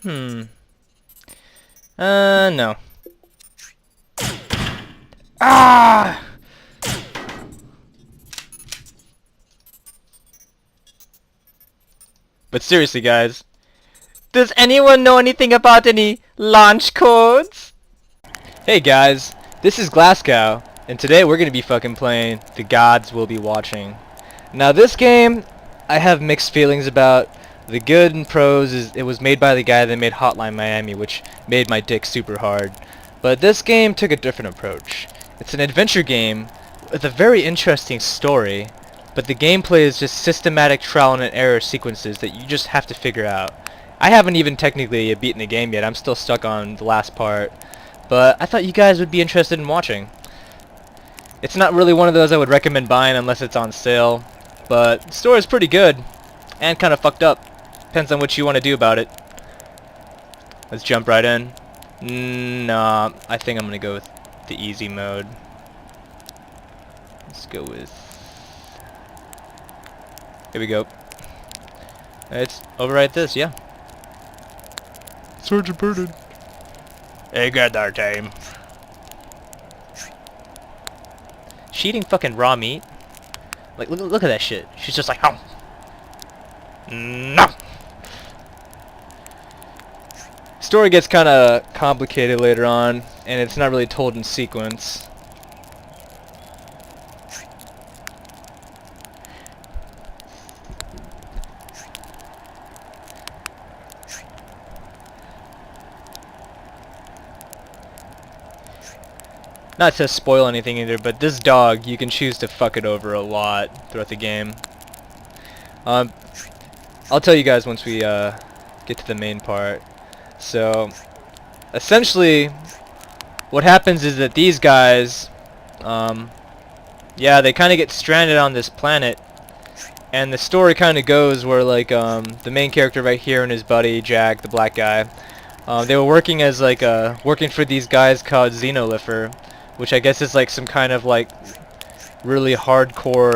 No. Ah! But seriously, guys, does anyone know anything about any launch codes? Hey guys, this is Glasgow, and today we're gonna be fucking playing The Gods Will Be Watching. Now this game, I have mixed feelings about. The good and pros is it was made by the guy that made Hotline Miami, which made my dick super hard. But this game took a different approach. It's an adventure game with a very interesting story, but the gameplay is just systematic trial and error sequences that you just have to figure out. I haven't even technically beaten the game yet. I'm still stuck on the last part, but I thought you guys would be interested in watching. It's not really one of those I would recommend buying unless it's on sale, but the story is pretty good and kind of fucked up. Depends on what you want to do about it. Let's jump right in. Nah, I think I'm gonna go with the easy mode. Let's go with... Here we go. Let's overwrite this, yeah. Sergeant Burden. Hey, got our time. She eating fucking raw meat? Like, look at that shit. She's just like, oh. No. Story gets kind of complicated later on, and it's not really told in sequence. Not to spoil anything either, but this dog, you can choose to fuck it over a lot throughout the game. I'll tell you guys once we get to the main part. So, essentially, what happens is that these guys, yeah, they kind of get stranded on this planet, and the story kind of goes where, like, the main character right here and his buddy, Jack, the black guy, they were working as, like, working for these guys called Xenolipher, which I guess is, like, some kind of, like, really hardcore,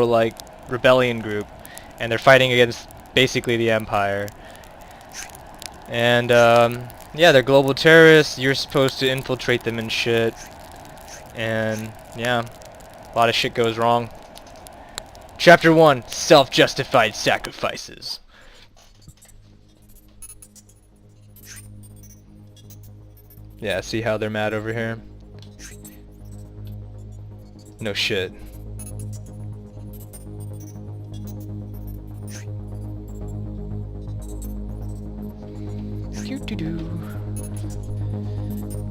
like, rebellion group, and they're fighting against, basically, the Empire. And, yeah, they're global terrorists. You're supposed to infiltrate them and shit. And, yeah, a lot of shit goes wrong. Chapter 1, Self-Justified Sacrifices. Yeah, see how they're mad over here? No shit.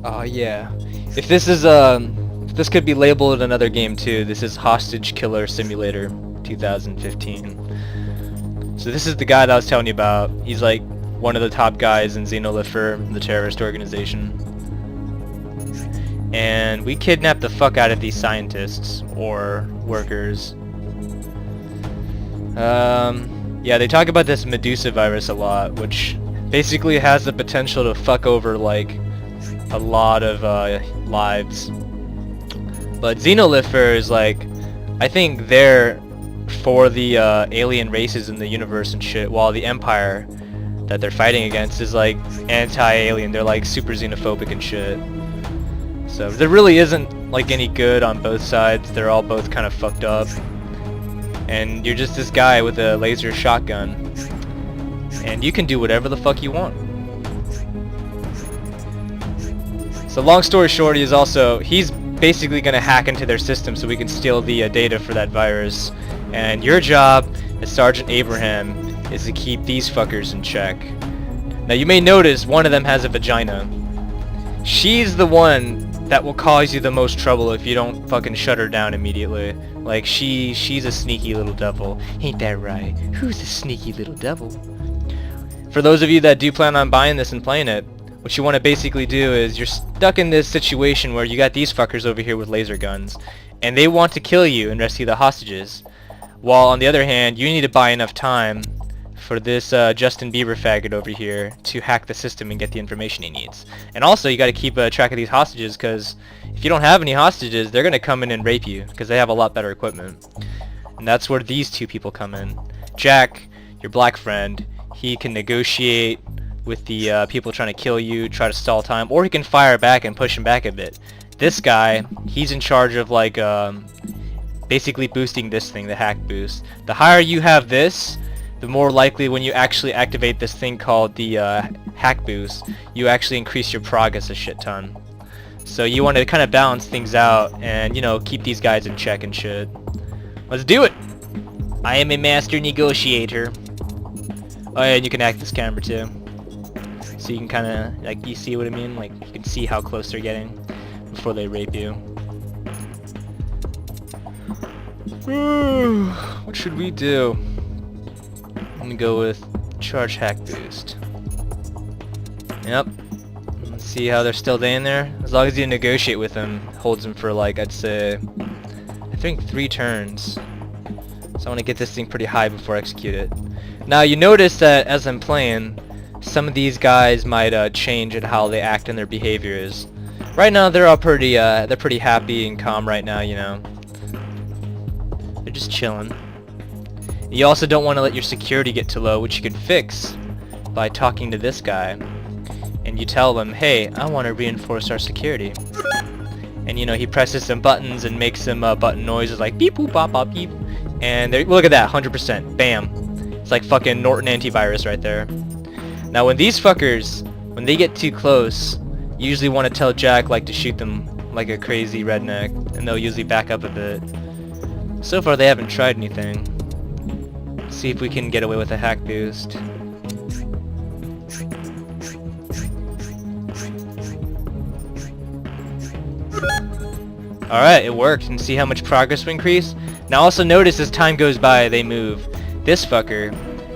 Oh yeah. If this is this could be labeled another game too. This is Hostage Killer Simulator 2015. So this is the guy that I was telling you about. He's like one of the top guys in Xenolipher, the terrorist organization. And we kidnapped the fuck out of these scientists or workers. Yeah, they talk about this Medusa virus a lot, which basically has the potential to fuck over like a lot of lives. But Xenolipher is like, I think they're for the alien races in the universe and shit, while the Empire that they're fighting against is like anti-alien. They're like super xenophobic and shit. So there really isn't like any good on both sides. They're all both kind of fucked up. And you're just this guy with a laser shotgun. And you can do whatever the fuck you want. So long story short, he's basically going to hack into their system so we can steal the data for that virus. And your job as Sergeant Abraham is to keep these fuckers in check. Now you may notice one of them has a vagina. She's the one that will cause you the most trouble if you don't fucking shut her down immediately. Like she's a sneaky little devil. Ain't that right? Who's a sneaky little devil? For those of you that do plan on buying this and playing it, what you want to basically do is you're stuck in this situation where you got these fuckers over here with laser guns, and they want to kill you and rescue the hostages. While on the other hand, you need to buy enough time for this Justin Bieber faggot over here to hack the system and get the information he needs. And also, you got to keep track of these hostages, because if you don't have any hostages, they're going to come in and rape you, because they have a lot better equipment. And that's where these two people come in. Jack, your black friend, he can negotiate with the people trying to kill you, try to stall time, or he can fire back and push him back a bit. This guy, he's in charge of like basically boosting this thing, the hack boost. The higher you have this, the more likely when you actually activate this thing called the hack boost, you actually increase your progress a shit ton. So you want to kind of balance things out and, you know, keep these guys in check and shit. Let's do it! I am a master negotiator. Oh yeah, and you can hack this camera too. So you can kind of, like, you see what I mean? Like, you can see how close they're getting before they rape you. What should we do? I'm gonna go with charge hack boost. Yep. Let's see how they're still staying there. As long as you negotiate with them, holds them for like, I'd say, I think 3 turns. So I want to get this thing pretty high before I execute it. Now you notice that as I'm playing, some of these guys might change in how they act and their behavior is. Right now they're all pretty happy and calm right now, you know. They're just chilling. You also don't want to let your security get too low, which you can fix by talking to this guy. And you tell them, hey, I want to reinforce our security. And you know, he presses some buttons and makes some button noises like beep boop bop bop beep. And there, look at that, 100%. Bam. It's like fucking Norton antivirus right there. Now when these fuckers, when they get too close, you usually want to tell Jack like to shoot them like a crazy redneck, and they'll usually back up a bit. So far they haven't tried anything. Let's see if we can get away with a hack boost. Alright, it worked. And see how much progress we increase? Now also notice as time goes by, they move. This fucker,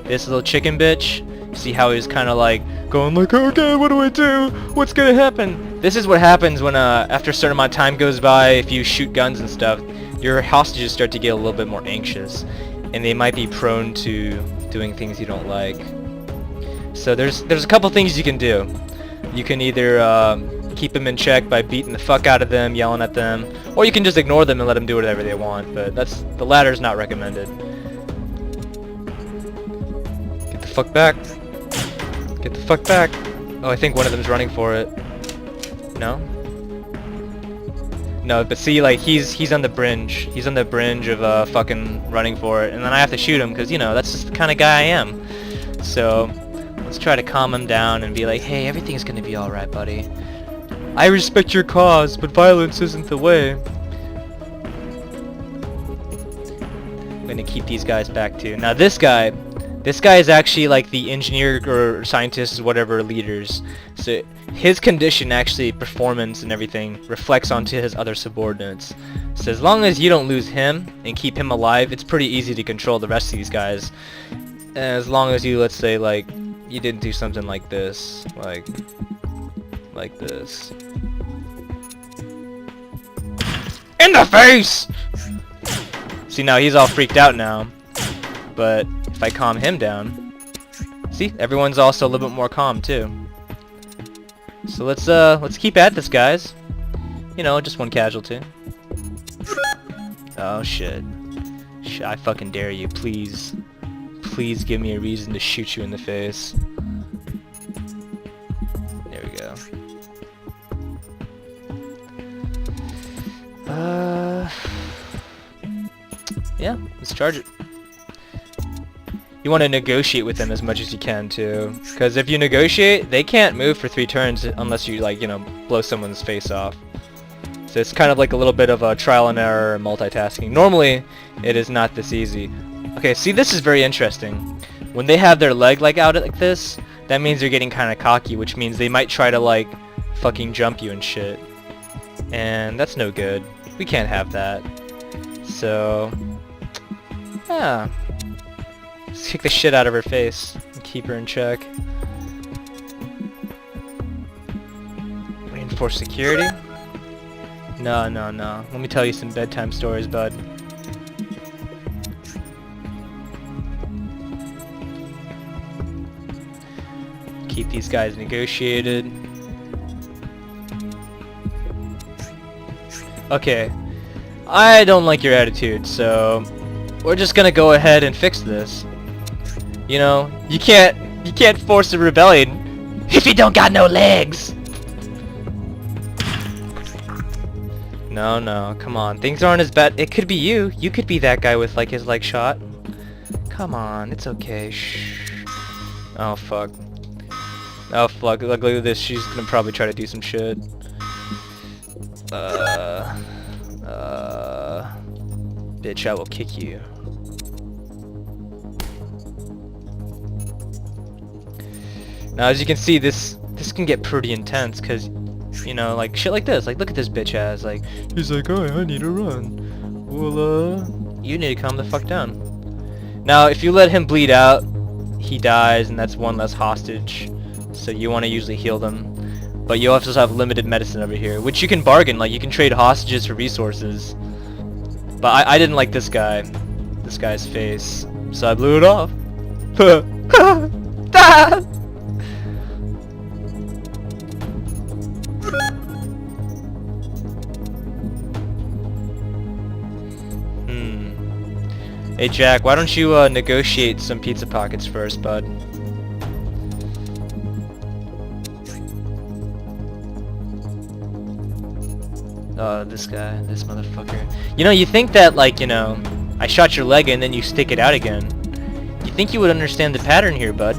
this little chicken bitch, see how he's kind of like going like, okay, what do I do? What's gonna happen? This is what happens when after a certain amount of time goes by, if you shoot guns and stuff, your hostages start to get a little bit more anxious. And they might be prone to doing things you don't like. So there's a couple things you can do. You can either keep them in check by beating the fuck out of them, yelling at them, or you can just ignore them and let them do whatever they want, but the latter is not recommended. Get the fuck back. Get the fuck back. Oh, I think one of them's running for it. No? No, but see, like, he's on the bringe. He's on the bringe of fucking running for it, and then I have to shoot him, because, you know, that's just the kind of guy I am. So, let's try to calm him down and be like, hey, everything's gonna be alright, buddy. I respect your cause, but violence isn't the way. I'm gonna keep these guys back too. Now this guy is actually like the engineer or scientist, whatever, leaders. So his condition, actually performance and everything, reflects onto his other subordinates. So as long as you don't lose him and keep him alive, it's pretty easy to control the rest of these guys. As long as you, let's say, like, you didn't do something like this, like this. In the face! See, now he's all freaked out now. But if I calm him down, see, everyone's also a little bit more calm too. So let's keep at this, guys. You know, just one casualty. Oh shit. I fucking dare you, please. Please give me a reason to shoot you in the face. There we go. Yeah, let's charge it. You want to negotiate with them as much as you can too, because if you negotiate, they can't move for 3 turns unless you, like, you know, blow someone's face off. So it's kind of like a little bit of a trial and error multitasking. Normally, it is not this easy. Okay, see, this is very interesting. When they have their leg like out like this, that means they're getting kind of cocky, which means they might try to like fucking jump you and shit. And that's no good. We can't have that. So, yeah. Let's kick the shit out of her face and keep her in check. Reinforce security? No. Let me tell you some bedtime stories, bud. Keep these guys negotiated. Okay. I don't like your attitude, so we're just gonna go ahead and fix this. You know, you can't You can't force a rebellion if you don't got no legs. No, no, come on. Things aren't as bad. It could be you. You could be that guy with like his leg shot. Come on, it's okay. Shh. Oh fuck. Oh fuck. Look at this. She's gonna probably try to do some shit. Bitch, I will kick you. Now, as you can see, this can get pretty intense, cause, you know, like shit like this. Like, look at this bitch ass. Like, he's like, oh, I need to run. Well, you need to calm the fuck down. Now, if you let him bleed out, he dies, and that's one less hostage. So you want to usually heal them. But you also have limited medicine over here, which you can bargain. Like, you can trade hostages for resources. But I didn't like this guy's face, so I blew it off. Hey Jack, why don't you negotiate some pizza pockets first, bud? Oh, this guy, this motherfucker. You know, you think that, like, you know, I shot your leg and then you stick it out again. You think you would understand the pattern here, bud?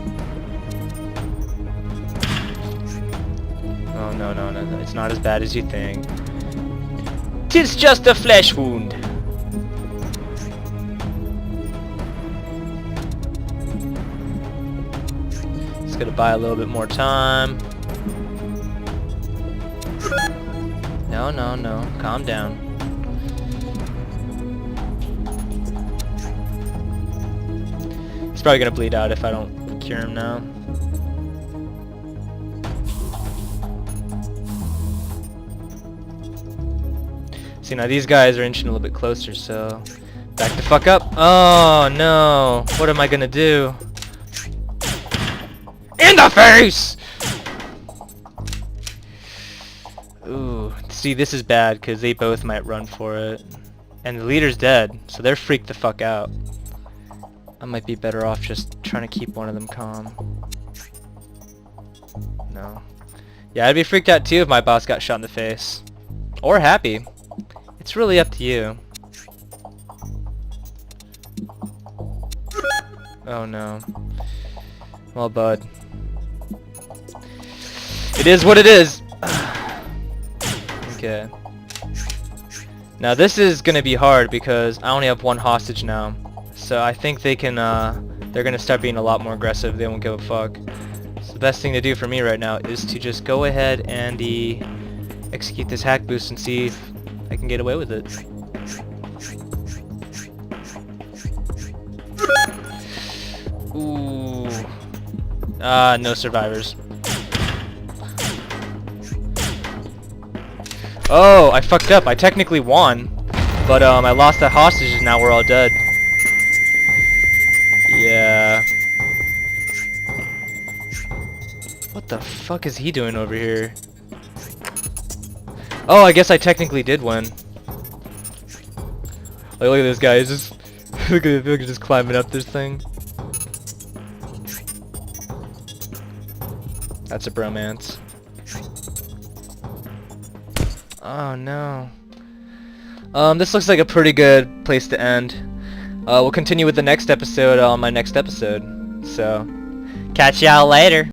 Oh, no, no, no, no. It's not as bad as you think. 'Tis just a flesh wound. Just gonna buy a little bit more time. No, no, no. Calm down. He's probably gonna bleed out if I don't cure him now. See, now these guys are inching a little bit closer, so back the fuck up. Oh no. What am I gonna do? In the face! Ooh, see, this is bad because they both might run for it. And the leader's dead, so they're freaked the fuck out. I might be better off just trying to keep one of them calm. No. Yeah, I'd be freaked out too if my boss got shot in the face. Or happy. It's really up to you. Oh no. Well, bud. It is what it is! Okay. Now this is gonna be hard because I only have one hostage now. So I think they can, they're gonna start being a lot more aggressive. They won't give a fuck. So the best thing to do for me right now is to just go ahead and execute this hack boost and see if I can get away with it. Ooh. No survivors. Oh, I fucked up. I technically won, but I lost the hostages and now we're all dead. Yeah. What the fuck is he doing over here? Oh, I guess I technically did win. Like, look at this guy. He's just look at him just climbing up this thing. That's a bromance. Oh no. This looks like a pretty good place to end. We'll continue with the next episode on my next episode. So, catch y'all later.